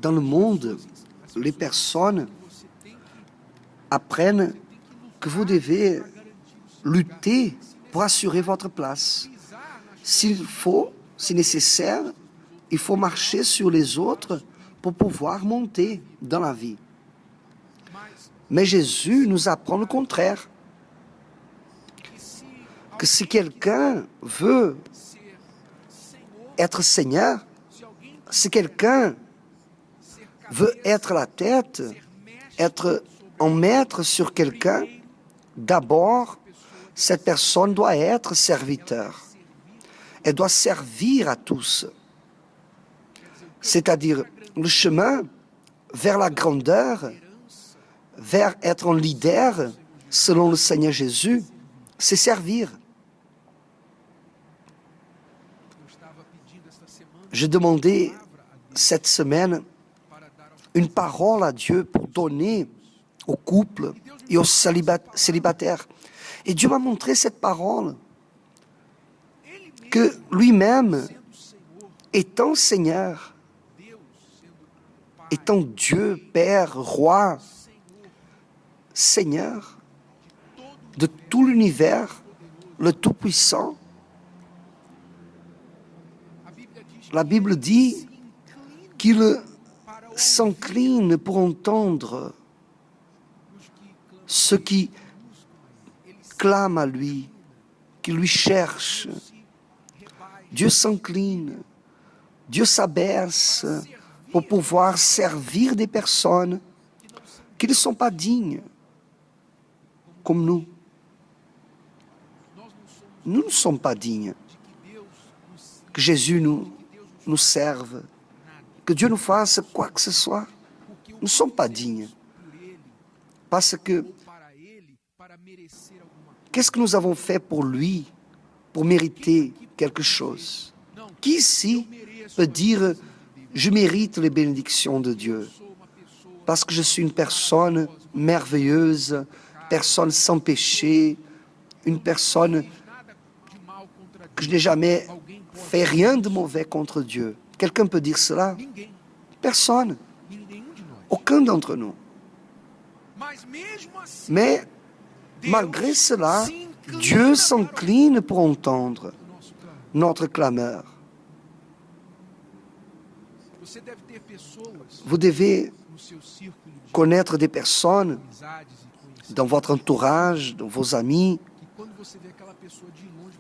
Dans le monde, les personnes apprennent que vous devez lutter pour assurer votre place. S'il faut, si nécessaire, il faut marcher sur les autres pour pouvoir monter dans la vie. Mais Jésus nous apprend le contraire. Que si quelqu'un veut être Seigneur, si quelqu'un veut être la tête, être un maître sur quelqu'un, d'abord, cette personne doit être serviteur. Elle doit servir à tous. C'est-à-dire, le chemin vers la grandeur, vers être un leader, selon le Seigneur Jésus, c'est servir. Je demandais cette semaine une parole à Dieu pour donner aux couples et aux célibataires. Et Dieu m'a montré cette parole, que lui-même, étant Seigneur, étant Dieu, Père, Roi, Seigneur de tout l'univers, le Tout-Puissant, la Bible dit qu'il s'incline pour entendre ceux qui clament à lui, qui lui cherchent. Dieu s'incline, Dieu s'abaisse pour pouvoir servir des personnes qui ne sont pas dignes, comme nous. Nous ne sommes pas dignes que Jésus nous serve, que Dieu nous fasse quoi que ce soit. Nous ne sommes pas dignes. Parce que, qu'est-ce que nous avons fait pour lui, pour mériter quelque chose? Qui ici peut dire, je mérite les bénédictions de Dieu, parce que je suis une personne merveilleuse, personne sans péché, une personne que je n'ai jamais fait rien de mauvais contre Dieu. Quelqu'un peut dire cela? Personne. Aucun d'entre nous. Mais malgré cela, Dieu s'incline pour entendre notre clameur. Vous devez connaître des personnes dans votre entourage, dans vos amis,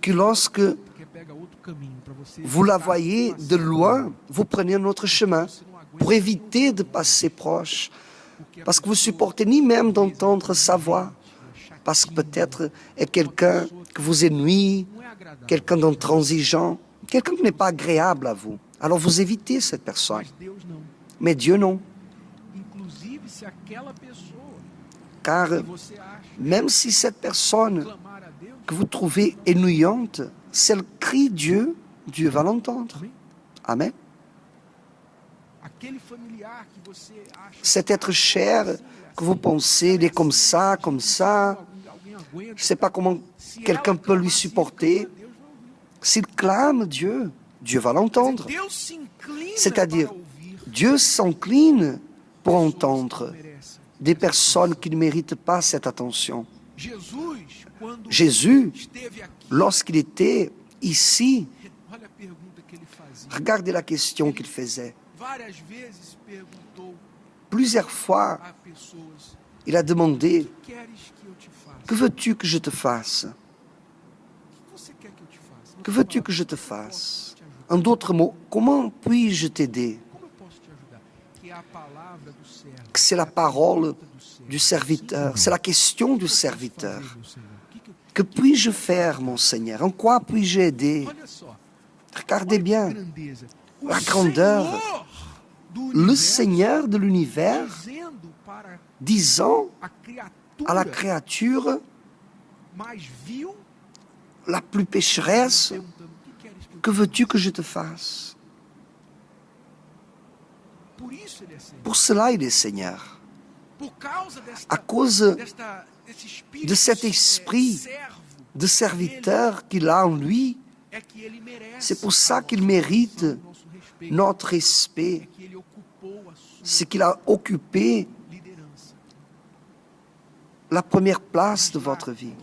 que lorsque vous la voyez de loin, vous prenez un autre chemin pour éviter de passer proche, parce que vous ne supportez ni même d'entendre sa voix, parce que peut-être est quelqu'un que vous ennuie, quelqu'un d'intransigeant, quelqu'un qui n'est pas agréable à vous. Alors vous évitez cette personne. Mais Dieu non. Car même si cette personne que vous trouvez ennuyante, si elle crie Dieu, Dieu va l'entendre. Amen. Cet être cher que vous pensez, il est comme ça, je ne sais pas comment quelqu'un peut lui supporter. S'il clame Dieu, Dieu va l'entendre. C'est-à-dire, Dieu s'incline pour entendre des personnes qui ne méritent pas cette attention. Jésus, lorsqu'il était ici, regardez la question qu'il faisait. Plusieurs fois, il a demandé, « Que veux-tu que je te fasse? Que veux-tu que je te fasse? En d'autres mots, comment puis-je t'aider? » C'est la parole du serviteur, c'est la question du serviteur. Que puis-je faire, mon Seigneur? En quoi puis-je aider? Regardez bien, la grandeur, le Seigneur de l'univers disant à la créature la plus pécheresse, que veux-tu que je te fasse? Pour cela, il est Seigneur. À cause de cet esprit de serviteur qu'il a en lui, c'est pour ça qu'il mérite notre respect. c'est qu'il a occupé la première place de votre vie.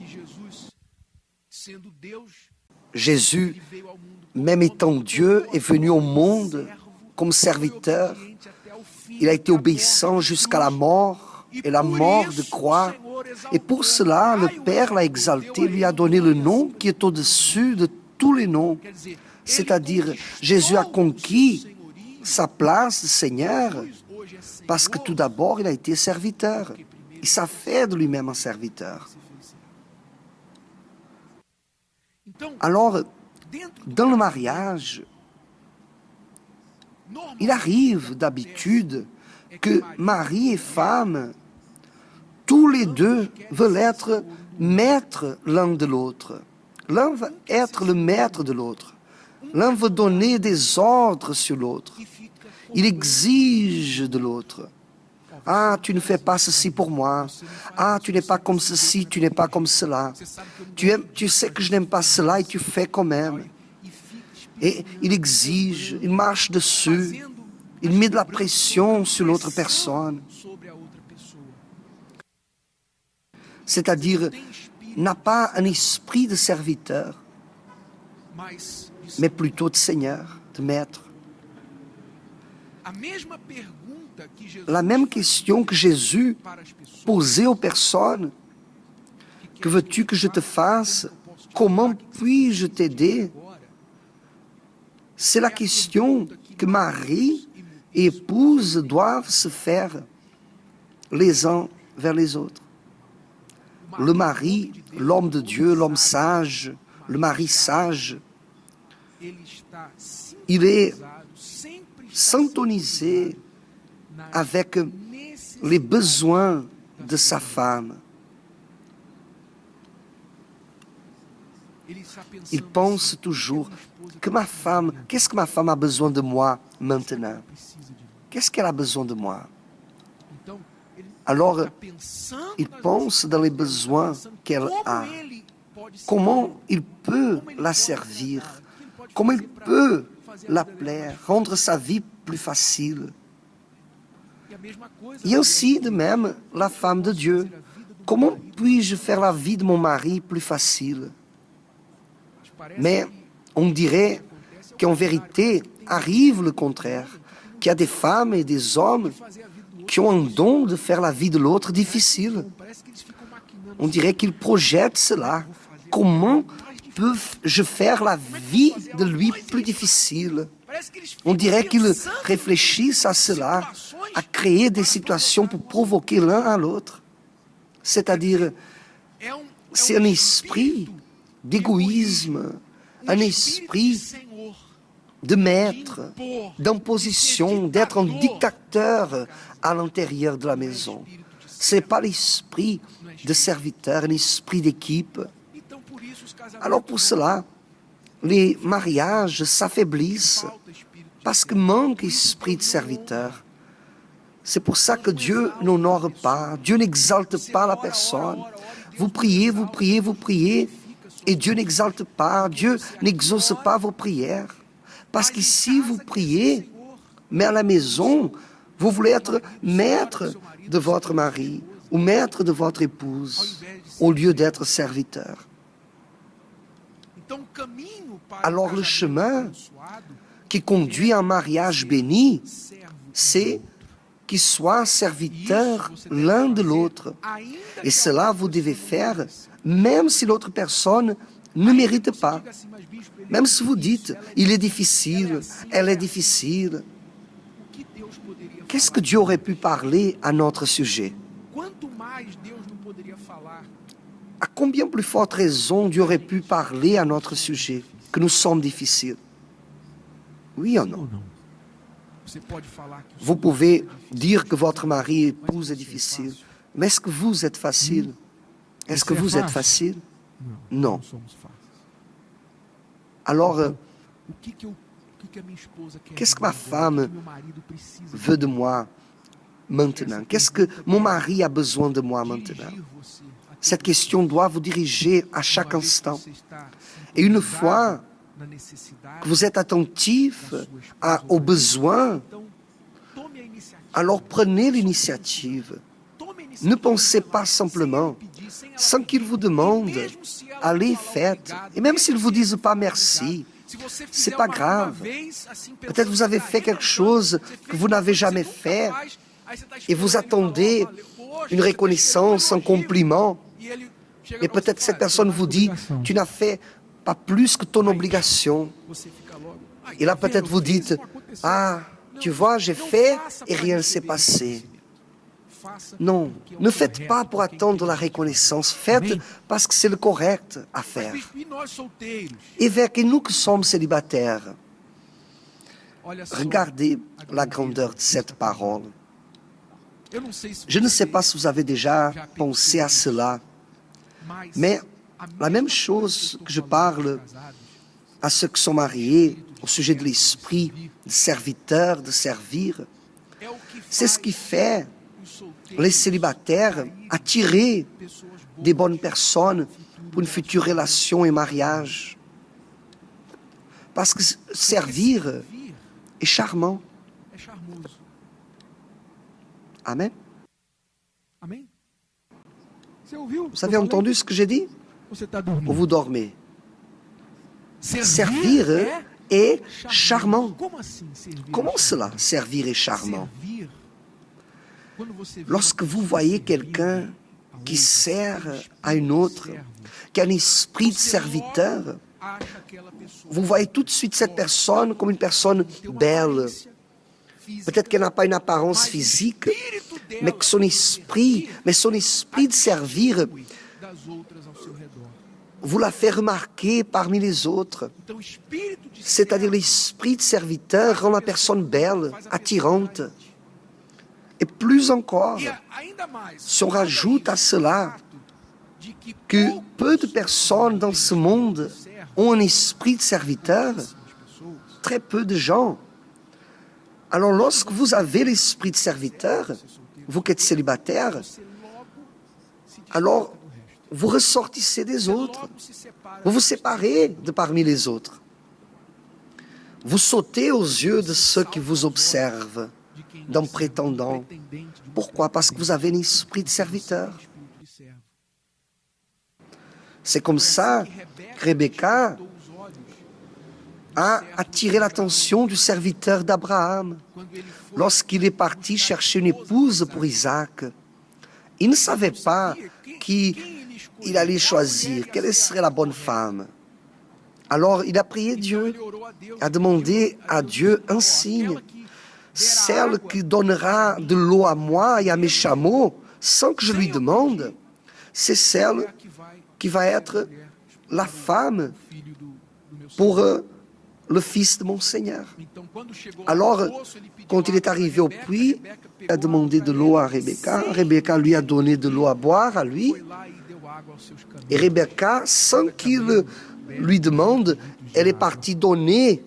Jésus, même étant Dieu, est venu au monde comme serviteur. Il a été obéissant jusqu'à la mort, et la mort de croix. Et pour cela, le Père l'a exalté, lui a donné le nom qui est au-dessus de tous les noms. C'est-à-dire, Jésus a conquis sa place de Seigneur parce que tout d'abord, il a été serviteur. Il s'est fait de lui-même un serviteur. Alors, dans le mariage, il arrive d'habitude que mari et femme, tous les deux veulent être maîtres l'un de l'autre. L'un veut être le maître de l'autre. L'un veut donner des ordres sur l'autre. Il exige de l'autre. Ah, tu ne fais pas ceci pour moi. Ah, tu n'es pas comme ceci, tu n'es pas comme cela. Tu sais que je n'aime pas cela et tu fais quand même. Et il exige, il marche dessus, il met de la pression sur l'autre personne. C'est-à-dire, n'a pas un esprit de serviteur, mais plutôt de Seigneur, de Maître. La même question que Jésus posait aux personnes, que veux-tu que je te fasse? Comment puis-je t'aider? C'est la question que mari et épouse doivent se faire les uns vers les autres. Le mari, l'homme de Dieu, l'homme sage, le mari sage, il est syntonisé avec les besoins de sa femme. Il pense toujours que ma femme, qu'est-ce que ma femme a besoin de moi maintenant? Qu'est-ce qu'elle a besoin de moi? Alors, il pense dans les besoins qu'elle a. Comment il peut la servir? Comment il peut la plaire, rendre sa vie plus facile? Et aussi, de même, la femme de Dieu. Comment puis-je faire la vie de mon mari plus facile? Mais on dirait qu'en vérité, arrive le contraire, qu'il y a des femmes et des hommes qui ont un don de faire la vie de l'autre difficile. On dirait qu'ils projettent cela. Comment peux-je faire la vie de lui plus difficile? On dirait qu'ils réfléchissent à cela, à créer des situations pour provoquer l'un à l'autre. C'est-à-dire, c'est un esprit d'égoïsme, un esprit de maître, d'imposition, d'être un dictateur à l'intérieur de la maison. Ce n'est pas l'esprit de serviteur, un esprit d'équipe. Alors pour cela, les mariages s'affaiblissent parce que manque esprit de serviteur. C'est pour ça que Dieu n'honore pas, Dieu n'exalte pas la personne. Vous priez, vous priez, vous priez, et Dieu n'exalte pas, Dieu n'exauce pas vos prières. Parce qu'ici, vous priez, mais à la maison, vous voulez être maître de votre mari ou maître de votre épouse, au lieu d'être serviteur. Alors le chemin qui conduit à un mariage béni, c'est qu'ils soient serviteurs l'un de l'autre. Et cela, vous devez faire, même si l'autre personne ne mérite pas. Même si vous dites, il est difficile, elle est difficile. Qu'est-ce que Dieu aurait pu parler à notre sujet? À combien plus forte raison Dieu aurait pu parler à notre sujet, que nous sommes difficiles? Oui ou non? Vous pouvez dire que votre mari et épouse est difficile, mais est-ce que vous êtes facile? Est-ce que vous êtes facile? Non. Alors, qu'est-ce que ma femme veut de moi maintenant? Qu'est-ce que mon mari a besoin de moi maintenant? Cette question doit vous diriger à chaque instant. Et une fois que vous êtes attentif aux besoins alors prenez l'initiative. Ne pensez pas simplement, sans qu'il vous demande, allez, faites. Et même s'ils ne vous disent pas merci, ce n'est pas grave. Peut-être vous avez fait quelque chose que vous n'avez jamais fait et vous attendez une reconnaissance, un compliment. Et peut-être cette personne vous dit, tu n'as fait pas plus que ton obligation. Et là peut-être vous dites, ah, tu vois, j'ai fait et rien ne s'est passé. Non, ne faites pas pour attendre la reconnaissance, faites parce que c'est le correct à faire. Et vers nous qui sommes célibataires, regardez la grandeur de cette parole. Je ne sais pas si vous avez déjà pensé à cela, mais la même chose que je parle à ceux qui sont mariés au sujet de l'esprit de serviteur, de servir, c'est ce qui fait les célibataires attirer des bonnes personnes pour une future relation et mariage. Parce que servir est charmant. Amen. Vous avez entendu ce que j'ai dit? Ou vous dormez? Servir est charmant. Comment cela, servir est charmant? Lorsque vous voyez quelqu'un qui sert à une autre, qui a un esprit de serviteur, vous voyez tout de suite cette personne comme une personne belle. Peut-être qu'elle n'a pas une apparence physique, mais que son esprit de servir, vous la fait remarquer parmi les autres. C'est-à-dire l'esprit de serviteur rend la personne belle, attirante. Et plus encore, si on rajoute à cela que peu de personnes dans ce monde ont un esprit de serviteur, très peu de gens. Alors lorsque vous avez l'esprit de serviteur, vous qui êtes célibataire, alors vous ressortissez des autres, vous vous séparez de parmi les autres. Vous sautez aux yeux de ceux qui vous observent, d'un prétendant. Pourquoi? Parce que vous avez un esprit de serviteur. C'est comme ça que Rebecca a attiré l'attention du serviteur d'Abraham lorsqu'il est parti chercher une épouse pour Isaac. Il ne savait pas qui il allait choisir, quelle serait la bonne femme. Alors il a prié Dieu, a demandé à Dieu un signe. Celle qui donnera de l'eau à moi et à mes chameaux, sans que je lui demande, c'est celle qui va être la femme pour le fils de mon Seigneur. Alors, quand il est arrivé au puits, il a demandé de l'eau à Rebecca. Rebecca lui a donné de l'eau à boire à lui. Et Rebecca, sans qu'il lui demande, elle est partie donner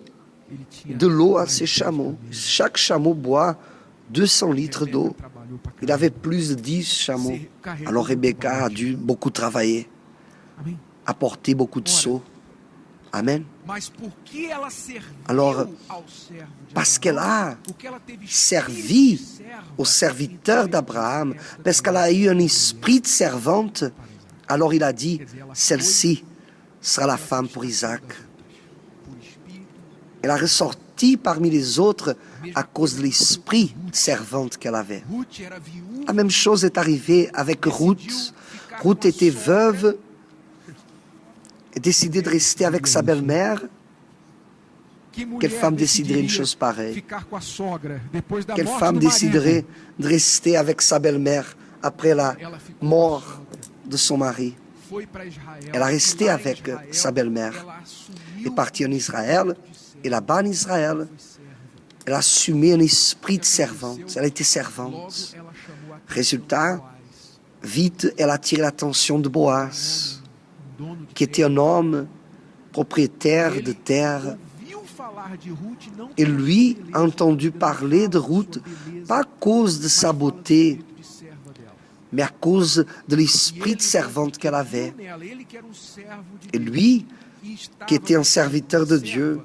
de l'eau à ses chameaux. Chaque chameau boit 200 litres d'eau. Il avait plus de 10 chameaux. Alors Rebecca a dû beaucoup travailler, apporter beaucoup de seaux. Amen. Alors, parce qu'elle a servi au serviteur d'Abraham, parce qu'elle a eu un esprit de servante, alors il a dit, celle-ci sera la femme pour Isaac. Elle a ressorti parmi les autres à cause de l'esprit de servante qu'elle avait. La même chose est arrivée avec Ruth. Ruth était veuve et décidait de rester avec sa belle-mère. Quelle femme déciderait une chose pareille? Quelle femme déciderait de rester avec sa belle-mère après la mort de son mari? Elle a resté avec sa belle-mère. Elle est partie en Israël. Et là-bas en Israël, elle a assumé un esprit de servante. Elle a été servante. Résultat, vite, elle a attiré l'attention de Boaz, qui était un homme propriétaire de terre. Et lui a entendu parler de Ruth, pas à cause de sa beauté, mais à cause de l'esprit de servante qu'elle avait. Et lui, qui était un serviteur de Dieu,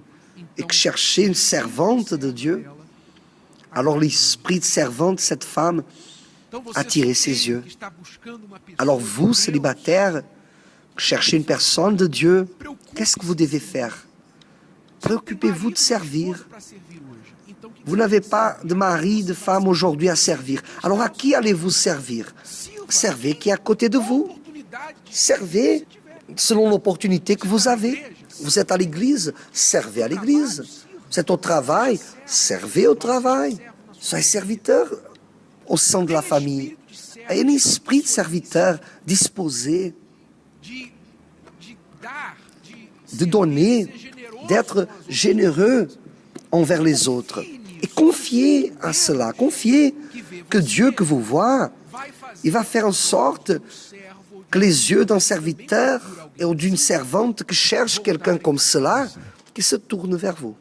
et qui cherchait une servante de Dieu, Alors l'esprit de servante de cette femme a tiré ses yeux. Alors vous, célibataires, cherchez une personne de Dieu, qu'est-ce que vous devez faire? Préoccupez-vous de servir. Vous n'avez pas de mari, de femme aujourd'hui à servir. Alors à qui allez-vous servir? Servez qui est à côté de vous. Servez selon l'opportunité que vous avez. Vous êtes à l'église, servez à l'église. Vous êtes au travail, servez au travail. Soyez serviteur au sein de la famille. Ayez un esprit de serviteur disposé de donner, d'être généreux envers les autres. Et confiez à cela, confiez que Dieu que vous voit, il va faire en sorte que les yeux d'un serviteur ou d'une servante qui cherche quelqu'un comme cela, qui se tourne vers vous.